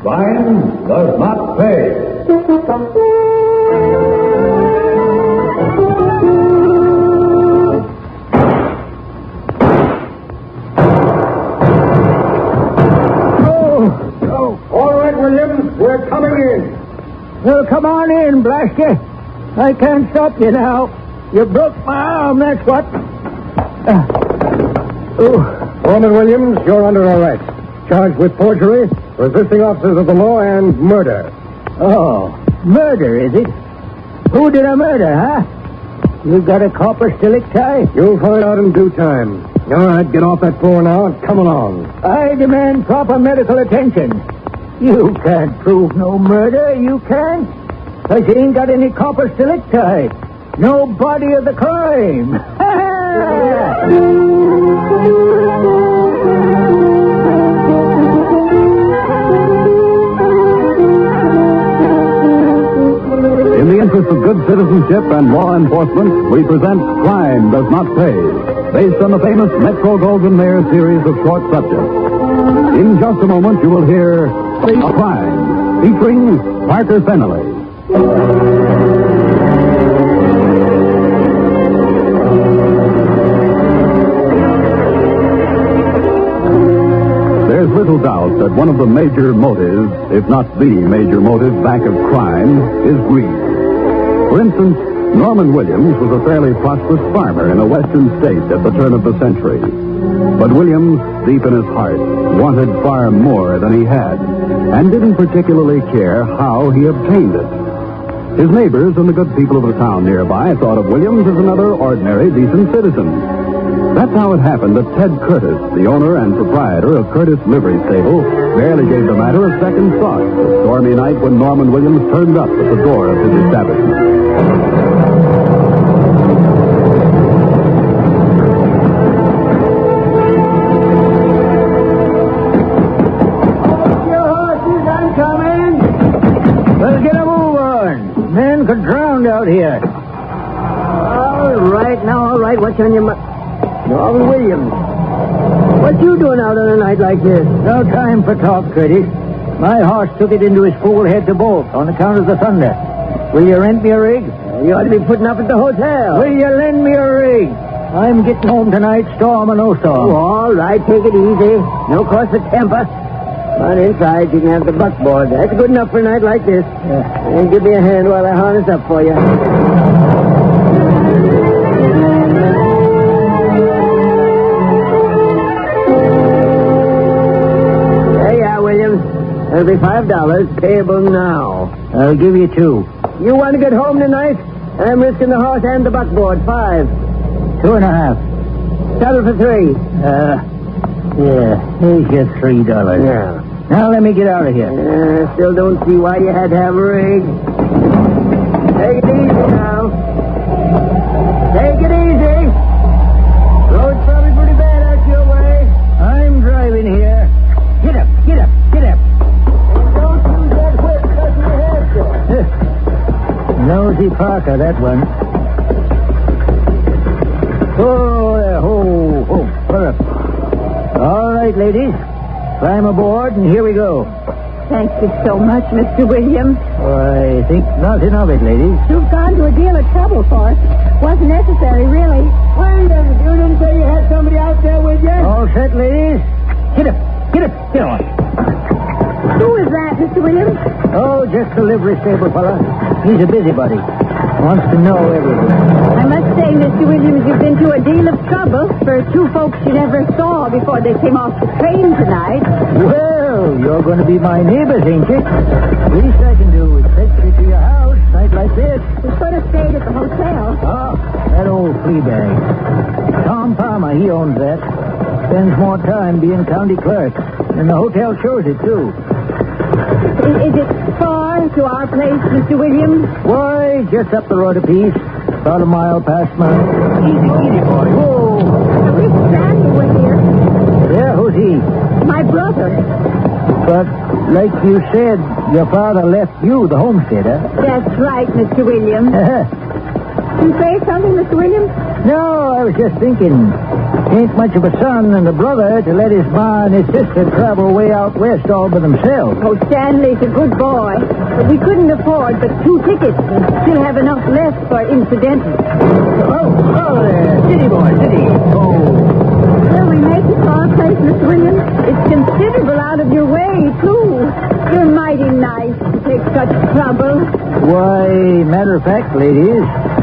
Crime does not pay. All right, Williams, we're coming in. Well, come on in, blast you. I can't stop you now. You broke my arm, that's what. Foreman Williams, you're under arrest. Charged with forgery, resisting officers of the law, and murder. Oh, murder, is it? Who did I murder, huh? You got a copper stalactite? You'll find out in due time. All right, get off that floor now and come along. I demand proper medical attention. You can't prove no murder, you can't. Because you ain't got any copper stalactite. No body of the crime. In the interest of good citizenship and law enforcement, we present Crime Does Not Pay, based on the famous Metro Goldwyn Mayer series of short subjects. In just a moment, you will hear A Crime, featuring Parker Fennelly. There's little doubt that one of the major motives, if not the major motive back of crime, is greed. For instance, Norman Williams was a fairly prosperous farmer in a western state at the turn of the century. But Williams, deep in his heart, wanted far more than he had, and didn't particularly care how he obtained it. His neighbors and the good people of the town nearby thought of Williams as another ordinary, decent citizen. That's how it happened that Ted Curtis, the owner and proprietor of Curtis Livery Stable, barely gave the matter a second thought the stormy night when Norman Williams turned up at the door of his establishment. Men could drown out here. All right. What's on your mind? Norman Williams. What you doing out on a night like this? No time for talk, Curtis. My horse took it into his fool head to bolt on account of the thunder. Will you rent me a rig? You ought to be putting up at the hotel. Will you lend me a rig? I'm getting home tonight, storm or no storm. Oh, all right, take it easy. No cause for temper. On inside, you can have the buckboard. That's good enough for a night like this. And give me a hand while I harness up for you. There you are, Williams. That'll be $5, payable now. I'll give you $2. You want to get home tonight? I'm risking the horse and the buckboard. $5. $2.50. Settle for $3. Yeah, here's your $3. Yeah. Now let me get out of here. Still don't see why you had to have a rig. Take it easy now. Take it easy. Road's probably pretty bad out your way. I'm driving here. Get up. And don't use that whip cutting your hair short. Nosy Parker, that one. Oh, pull up. All right, ladies. Climb aboard, and here we go. Thank you so much, Mr. Williams. I think nothing of it, ladies. You've gone to a deal of trouble for us. Wasn't necessary, really. Wait a minute. You didn't say you had somebody out there with you? All set, ladies? Get up. Get on. Who is that, Mr. Williams? Oh, just the livery stable fella. He's a busybody. Wants to know everything. I must say, Mr. Williams, you've been to a deal of trouble for two folks you never saw before they came off the train tonight. Well, you're going to be my neighbors, ain't you? Least I can do is take you to your house, night like this. We could have stayed at the hotel. Oh, that old flea bag. Tom Palmer, he owns that. Spends more time being county clerk. And the hotel shows it, too. Is it far to our place, Mr. Williams? Why, just up the road a piece. About a mile past my... Easy, boy. Whoa. Miss Sandy was here. Yeah, who's he? My brother. But, like you said, your father left you the homesteader. That's right, Mr. Williams. You say something, Mr. Williams? No, I was just thinking. Ain't much of a son and a brother to let his ma and his sister travel way out west all by themselves. Oh, Stanley's a good boy. But we couldn't afford but 2 tickets and still have enough left for incidentals. Oh, there. City boy, city. Oh. Will we make it to our place, Miss Williams? It's considerable out of your way, too. You're mighty nice to take such trouble. Why, matter of fact, ladies,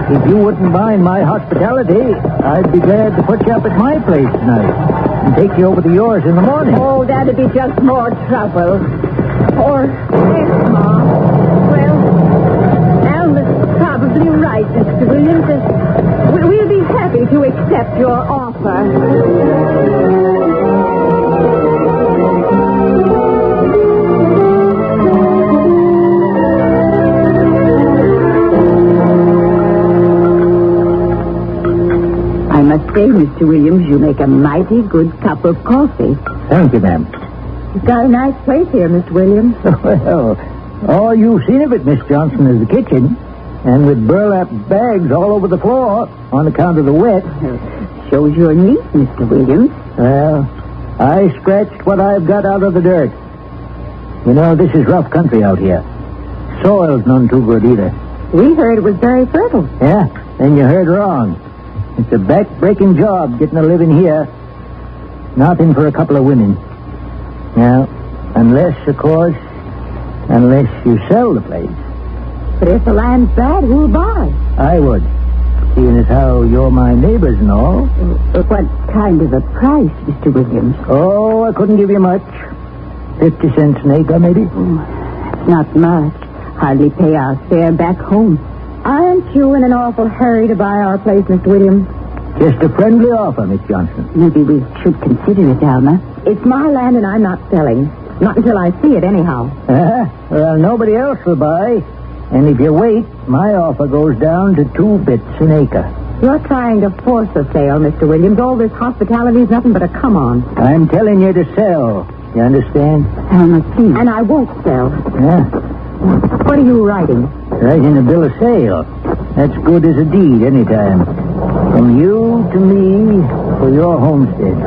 if you wouldn't mind my hospitality, I'd be glad to put you up at my place tonight and take you over to yours in the morning. Oh, that'd be just more trouble. Or this, Ma. Well, Alma's probably right, Mr. Williams. We'll be happy to accept your offer. I must say, Mr. Williams, you make a mighty good cup of coffee. Thank you, ma'am. You've got a nice place here, Mr. Williams. Well, all you've seen of it, Miss Johnson, is the kitchen. And with burlap bags all over the floor on account of the wet. Shows you're neat, Mr. Williams. Well, I scratched what I've got out of the dirt. You know, this is rough country out here. Soil's none too good either. We heard it was very fertile. Yeah, and you heard wrong. It's a back-breaking job getting a living here. Nothing for a couple of women. Now, unless you sell the place. But if the land's bad, who'll buy? I would. Seeing as how you're my neighbors and all. What kind of a price, Mr. Williams? Oh, I couldn't give you much. 50 cents an acre, maybe? It's not much. Hardly pay our fare back home. Aren't you in an awful hurry to buy our place, Mr. Williams? Just a friendly offer, Miss Johnson. Maybe we should consider it, Alma. It's my land and I'm not selling. Not until I see it, anyhow. Well, nobody else will buy. And if you wait, my offer goes down to 2 bits an acre. You're trying to force a sale, Mr. Williams. All this hospitality is nothing but a come-on. I'm telling you to sell. You understand? Alma, please. And I won't sell. Yeah. What are you writing? Writing a bill of sale. That's good as a deed anytime. From you to me for your homestead.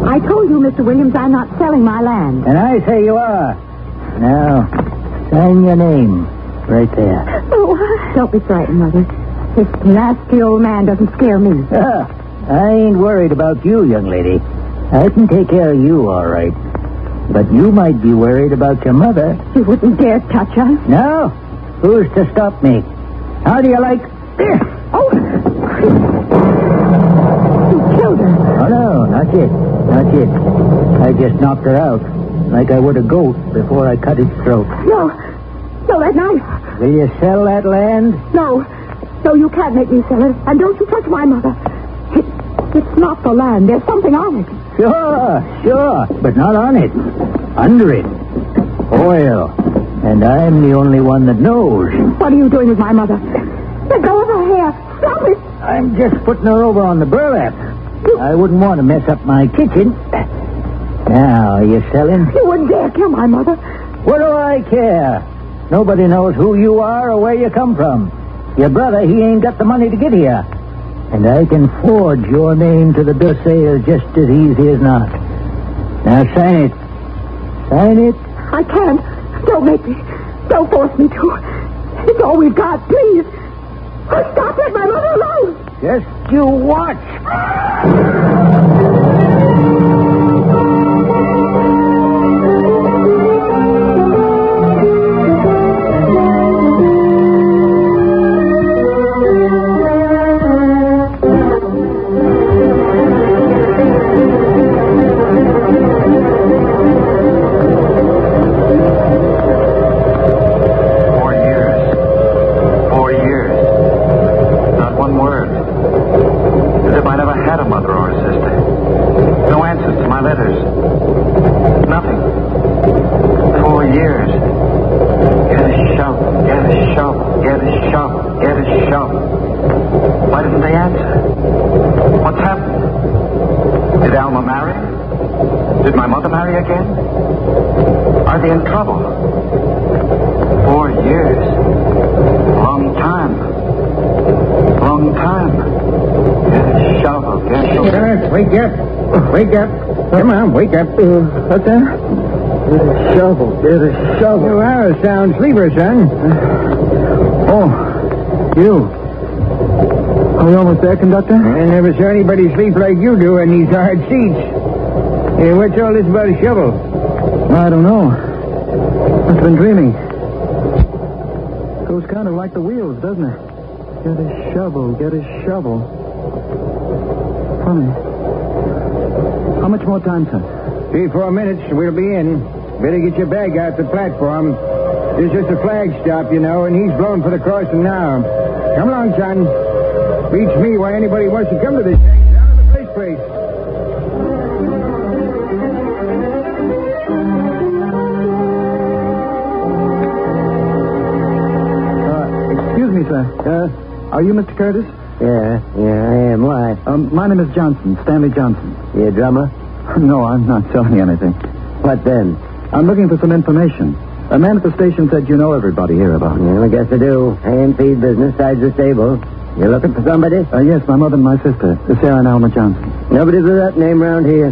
I told you, Mr. Williams, I'm not selling my land. And I say you are. Now, sign your name. Right there. Oh, don't be frightened, Mother. This nasty old man doesn't scare me. I ain't worried about you, young lady. I can take care of you, all right. But you might be worried about your mother. You wouldn't dare touch her. No? Who's to stop me? How do you like this? Oh! You killed her. Oh, no, not yet. Not yet. I just knocked her out, like I would a goat before I cut its throat. No, that knife. Will you sell that land? No, you can't make me sell it. And don't you touch my mother. It's not the land. There's something on it. Sure. But not on it. Under it. Oil. And I'm the only one that knows. What are you doing with my mother? Let go of her hair. Stop it. I'm just putting her over on the burlap. I wouldn't want to mess up my kitchen. Now, are you selling? You wouldn't dare kill my mother. What do I care? Nobody knows who you are or where you come from. Your brother, he ain't got the money to get here. And I can forge your name to the bill of sale just as easy as not. Now, sign it. Sign it. I can't. Don't make me. Don't force me to. It's all we've got, please. Stop it, my mother alone. Just you watch. Why didn't they answer? What's happened? Did Alma marry? Did my mother marry again? Are they in trouble? 4 years. Long time. Long time. Yes. shovel. Get a shovel. Yes, wake up. Wake up. Come on, wake up. What's that? Get a shovel. Get a shovel. You are a sound sleeper, son. Oh, you. Are we almost there, conductor? I never saw anybody sleep like you do in these hard seats. Hey, what's all this about a shovel? I don't know. I've been dreaming. Goes kind of like the wheels, doesn't it? Get a shovel, get a shovel. Funny. How much more time, sir? 3-4 minutes, we'll be in. Better get your bag out the platform. This is just a flag stop, you know, and he's blowing for the crossing now. Come along, son. Beats me why anybody wants to come to this thing down in the first place. Excuse me, sir. Are you Mr. Curtis? Yeah, I am. Why? My name is Johnson, Stanley Johnson. You a drummer? No, I'm not selling anything. What then? I'm looking for some information. A man at the station said you know everybody here about me. Well, I guess I do. Hand feed business, sides the stable. You looking for somebody? Yes, my mother and my sister, Sarah and Alma Johnson. Nobody with that name around here.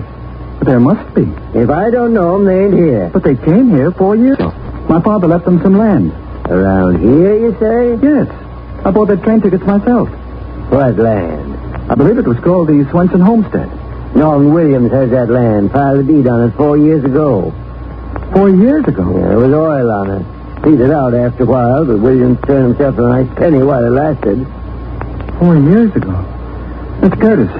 But there must be. If I don't know them, they ain't here. But they came here 4 years ago. My father left them some land. Around here, you say? Yes. I bought their train tickets myself. What land? I believe it was called the Swenson Homestead. Norman Williams has that land. Filed a deed on it 4 years ago. 4 years ago? Yeah, there was oil on it. Petered out after a while, but Williams turned himself a nice penny while it lasted. 4 years ago? Mr. Curtis,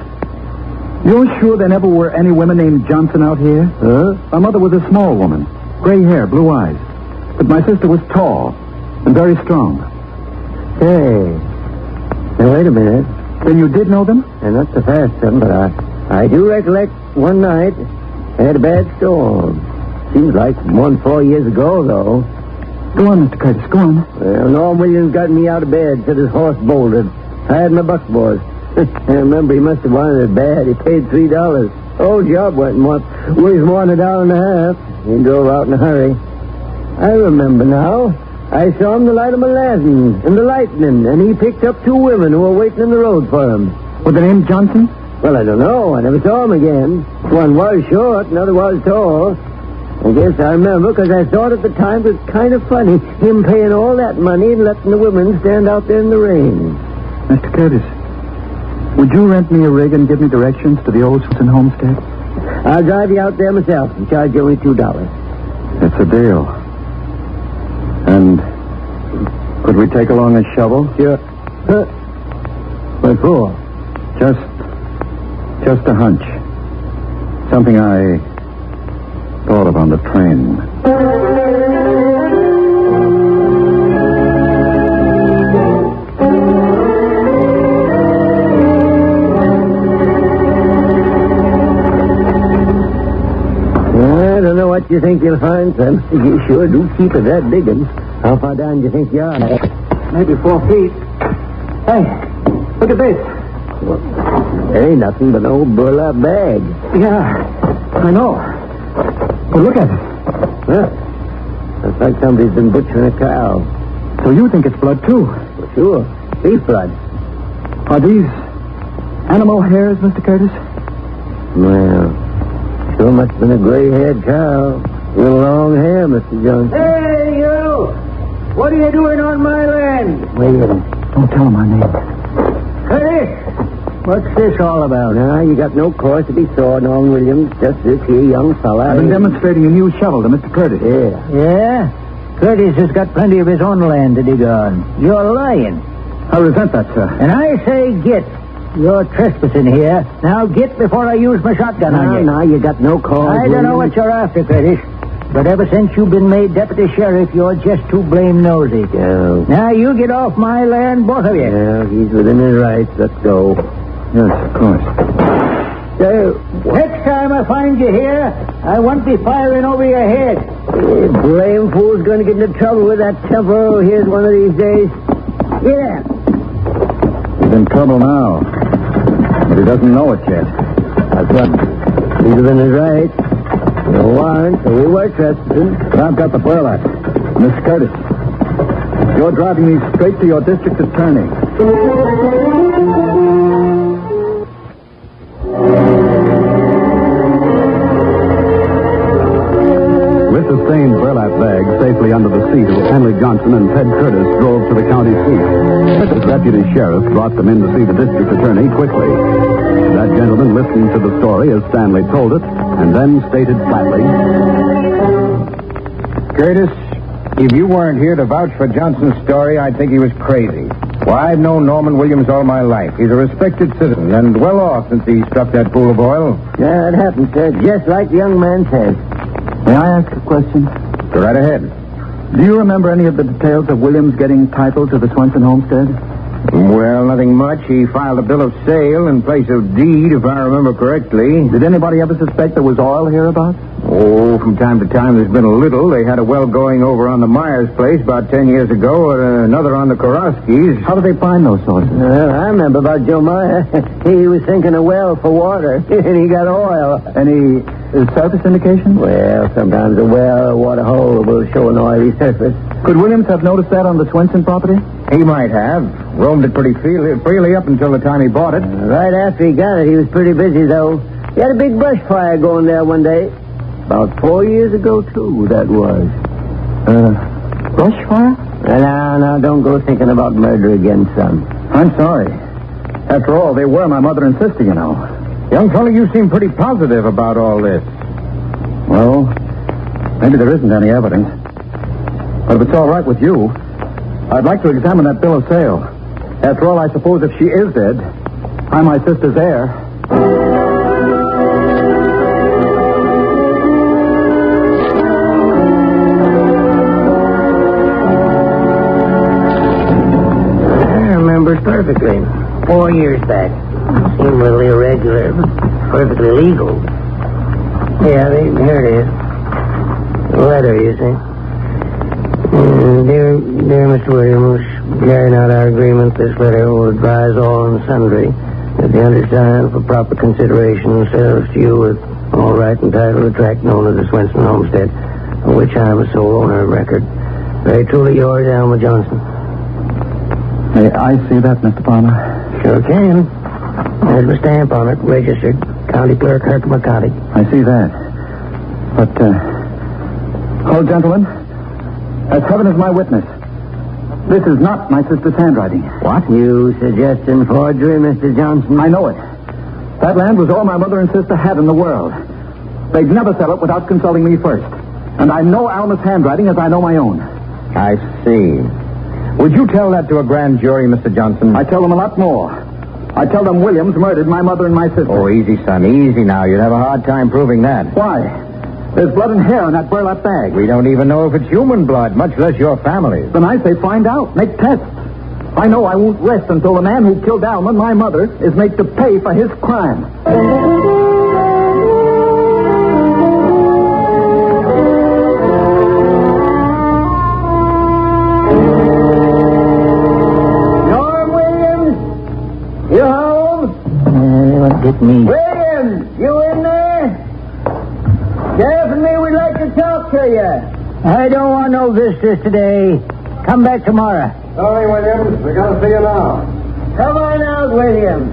you're sure there never were any women named Johnson out here? Huh? My mother was a small woman. Gray hair, blue eyes. But my sister was tall and very strong. Hey. Now, wait a minute. Then you did know them? And not so fast, son, but I do recollect one night I had a bad storm. Seems like one 4 years ago, though. Go on, Mr. Curtis, go on. Well, Norm Williams got me out of bed, said his horse bolted. I had my buckboard. I remember he must have wanted it bad. He paid $3. Old job went worth more than $1.50. He drove out in a hurry. I remember now. I saw him the light of my lantern and the lightning, and he picked up 2 women who were waiting in the road for him. Was the name Johnson? Well, I don't know. I never saw him again. One was short, another was tall. I guess I remember because I thought at the time it was kind of funny, him paying all that money and letting the women stand out there in the rain. Mr. Curtis, would you rent me a rig and give me directions to the old Swenson Homestead? I'll drive you out there myself and charge you only $2. That's a deal. And could we take along a shovel? Sure. What for? Just a hunch. Something I thought of on the train. I don't know what you think you'll find, son. You sure do keep it that big one. How far down do you think you are? Maybe 4 feet. Hey, look at this. There ain't nothing but an old burlap bag. Yeah, I know. But look at it. Huh? Looks like somebody's been butchering a cow. So you think it's blood, too? Well, sure. Beef blood. Are these animal hairs, Mr. Curtis? Well, sure must have been a gray-haired cow. With long hair, Mr. Johnson. Hey, you! What are you doing on my land? Wait a minute. Don't tell him my name. Hey! What's this all about? Now, you got no cause to be sore, Norman Williams. Just this here young fella. I've been demonstrating a new shovel to Mr. Curtis. Yeah. Yeah? Curtis has got plenty of his own land to dig on. You're lying. I resent that, sir. And I say get. You're trespassing here. Now get before I use my shotgun on you. Now, you got no cause. I don't know what you're after, Curtis. But ever since you've been made deputy sheriff, you're just too blame nosy. Yeah. Now you get off my land, both of you. Yeah, he's within his rights. Let's go. Yes, of course. Next time I find you here, I won't be firing over your head. Blame fool's going to get into trouble with that temper here's one of these days. Yeah. He's in trouble now. But he doesn't know it yet. That's what. He's within his rights. No warrant, so we were trespassing. But I've got the burlap. Miss Curtis, you're driving me straight to your district attorney. safely under the seat as Henry Johnson and Ted Curtis drove to the county seat. The deputy sheriff brought them in to see the district attorney quickly. That gentleman listened to the story as Stanley told it, and then stated flatly, Curtis, if you weren't here to vouch for Johnson's story, I'd think he was crazy. Why, I've known Norman Williams all my life. He's a respected citizen and well off since he struck that pool of oil. Yeah, it happened, sir, just like the young man says. May I ask a question? Go right ahead. Do you remember any of the details of Williams getting title to the Swenson homestead? Well, nothing much. He filed a bill of sale in place of deed, if I remember correctly. Did anybody ever suspect there was oil hereabouts? Oh, from time to time there's been a little. They had a well going over on the Myers place about 10 years ago, and another on the Koroskis. How did they find those sources? Well, I remember about Joe Meyer. He was sinking a well for water, and he got oil. Any surface indication? Well, sometimes a well or water hole will show an oily surface. Could Williams have noticed that on the Swenson property? He might have. Roamed it pretty freely up until the time he bought it. Right after he got it, he was pretty busy, though. He had a big brush fire going there one day. About 4 years ago, too, that was. Brush fire? Now, don't go thinking about murder again, son. I'm sorry. After all, they were my mother and sister, you know. Young fellow, you seem pretty positive about all this. Well, maybe there isn't any evidence. But if it's all right with you, I'd like to examine that bill of sale. After all, I suppose if she is dead, I'm my sister's heir. I remember it perfectly. 4 years back. Seemed a little irregular, but perfectly legal. Yeah, here it is. The letter, you see. Dear Mr. Williams, carrying out our agreement, this letter will advise all and sundry that the undersigned, for proper consideration, sells to you with all right and title of the tract known as the Swenson homestead, of which I am a sole owner of record. Very truly yours, Alma Johnson. May I see that, Mr. Palmer? Sure can. There's my stamp on it, registered. County Clerk, Herkimer County. I see that. But, gentlemen, as heaven is my witness, this is not my sister's handwriting. What? You suggesting forgery, Mr. Johnson? I know it. That land was all my mother and sister had in the world. They'd never sell it without consulting me first. And I know Alma's handwriting as I know my own. I see. Would you tell that to a grand jury, Mr. Johnson? I tell them a lot more. I tell them Williams murdered my mother and my sister. Oh, easy, son. Easy now. You'd have a hard time proving that. Why? There's blood and hair in that burlap bag. We don't even know if it's human blood, much less your family's. Then I say find out. Make tests. I know I won't rest until the man who killed Alma, my mother, is made to pay for his crime. You home? What did me? Williams, you in there? Sheriff and me would like to talk to you. I don't want no visitors today. Come back tomorrow. Sorry, Williams. We gotta see you now. Come on out, Williams.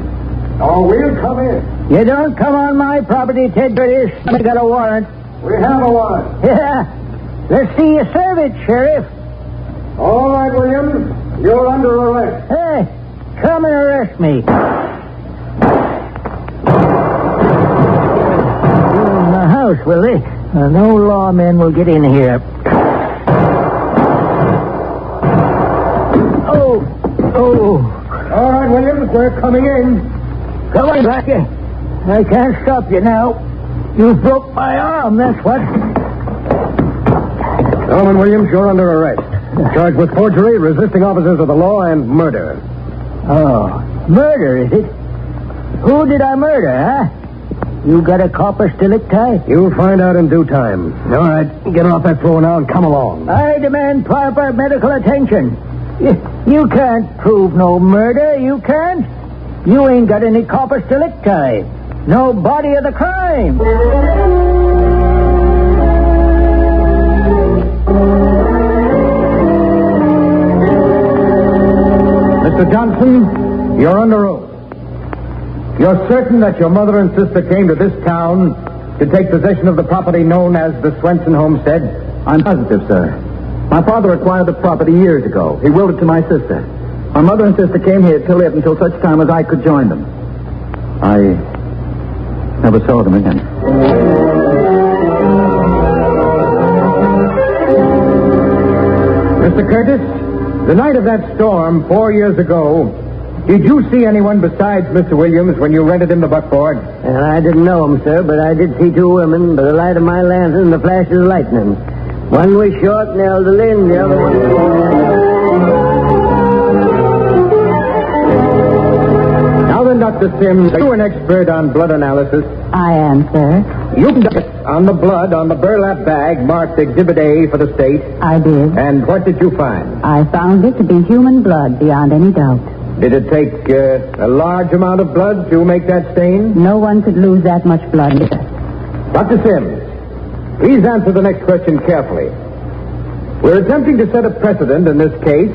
Oh, we'll come in. You don't come on my property, Ted Curtis. I got a warrant. We have a warrant. Yeah. Let's see you serve it, Sheriff. All right, Williams. You're under arrest. Hey, come and arrest me. In the house, will they? No lawmen will get in here. Oh. All right, Williams. We're coming in. Come on, Blackie. I can't stop you now. You broke my arm, that's what. Norman Williams, you're under arrest. Charged with forgery, resisting officers of the law, and murder. Oh, murder, is it? Who did I murder, huh? You got a corpus delicti? You'll find out in due time. All right, get off that floor now and come along. I demand proper medical attention. You can't prove no murder, you can't. You ain't got any corpus delicti. No body of the crime. Mr. Johnson, you're under oath. You're certain that your mother and sister came to this town to take possession of the property known as the Swenson homestead? I'm positive, sir. My father acquired the property years ago. He willed it to my sister. My mother and sister came here to live until such time as I could join them. I never saw them again. Mr. Curtis, the night of that storm 4 years ago, did you see anyone besides Mr. Williams when you rented him the buckboard? And I didn't know them, sir, but I did see two women by the light of my lantern and the flash of lightning. One was short and elderly, and the other one... Now then, Dr. Sims, are you an expert on blood analysis? I am, sir. You conducted on the blood on the burlap bag marked Exhibit A for the state. I did. And what did you find? I found it to be human blood beyond any doubt. Did it take a large amount of blood to make that stain? No one could lose that much blood. Dr. Sims, please answer the next question carefully. We're attempting to set a precedent in this case,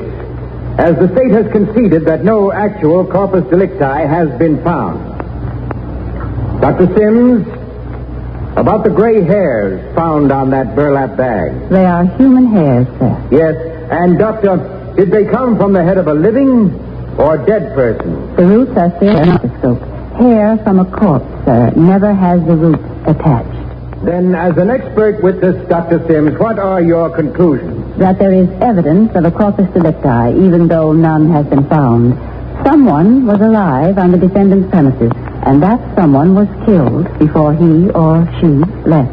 as the state has conceded that no actual corpus delicti has been found. Dr. Sims, about the gray hairs found on that burlap bag. They are human hairs, sir. Yes, and Doctor, did they come from the head of a living or dead person? The roots are still in the microscope. Hair from a corpse, sir, never has the roots attached. Then, as an expert witness, Dr. Sims, what are your conclusions? That there is evidence of a corpus delicti, even though none has been found. Someone was alive on the defendant's premises, and that someone was killed before he or she left.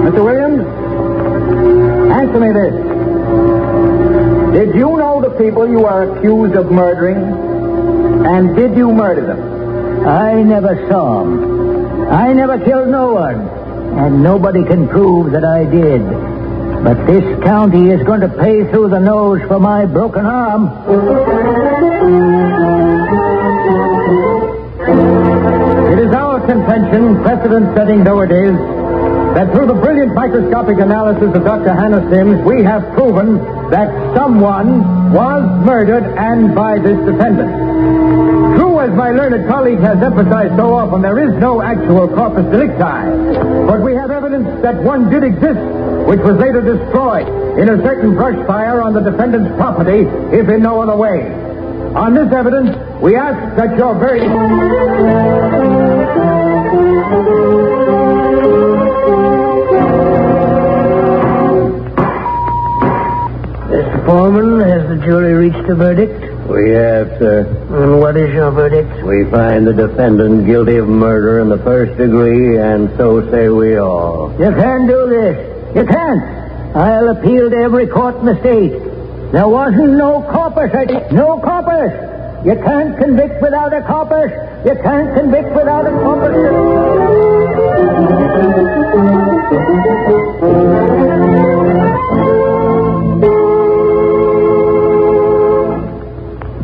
Mr. Williams, answer me this. Did you know the people you are accused of murdering? And did you murder them? I never saw them. I never killed no one. And nobody can prove that I did. But this county is going to pay through the nose for my broken arm. It is our contention, precedent-setting though it is, that through the brilliant microscopic analysis of Dr. Hannah Sims, we have proven that someone was murdered, and by this defendant. True, as my learned colleague has emphasized so often, there is no actual corpus delicti. But we have evidence that one did exist, which was later destroyed in a certain brush fire on the defendant's property, if in no other way. On this evidence, we ask that your very... Mr. Foreman, has the jury reached a verdict? We have, sir. And what is your verdict? We find the defendant guilty of murder in the first degree, and so say we all. You can't do this. You can't. I'll appeal to every court in the state. There wasn't no corpus. No corpus. You can't convict without a corpus. You can't convict without a corpus.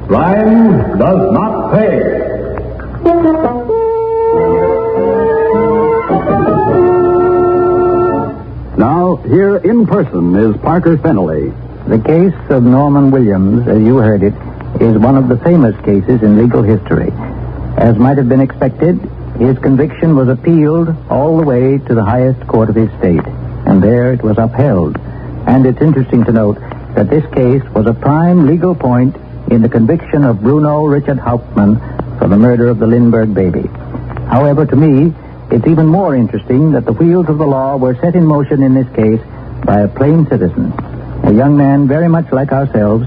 Crime does not pay. Now, here in person is Parker Fennelly. The case of Norman Williams, as you heard it, is one of the famous cases in legal history. As might have been expected, his conviction was appealed all the way to the highest court of his state, and there it was upheld. And it's interesting to note that this case was a prime legal point in the conviction of Bruno Richard Hauptmann for the murder of the Lindbergh baby. However, to me, it's even more interesting that the wheels of the law were set in motion in this case by a plain citizen, a young man very much like ourselves,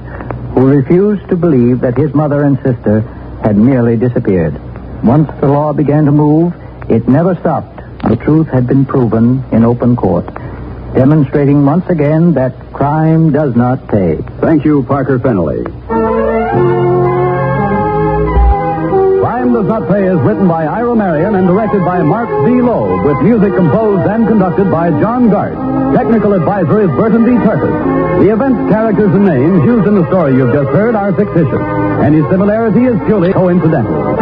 who refused to believe that his mother and sister had merely disappeared. Once the law began to move, it never stopped. The truth had been proven in open court, demonstrating once again that crime does not pay. Thank you, Parker Fennelly. Crime Does Not Pay is written by Ira Marion and directed by Mark D. Loeb, with music composed and conducted by John Gart. Technical advisor is Burton D. Turtis. The events, characters, and names used in the story you've just heard are fictitious. Any similarity is purely coincidental.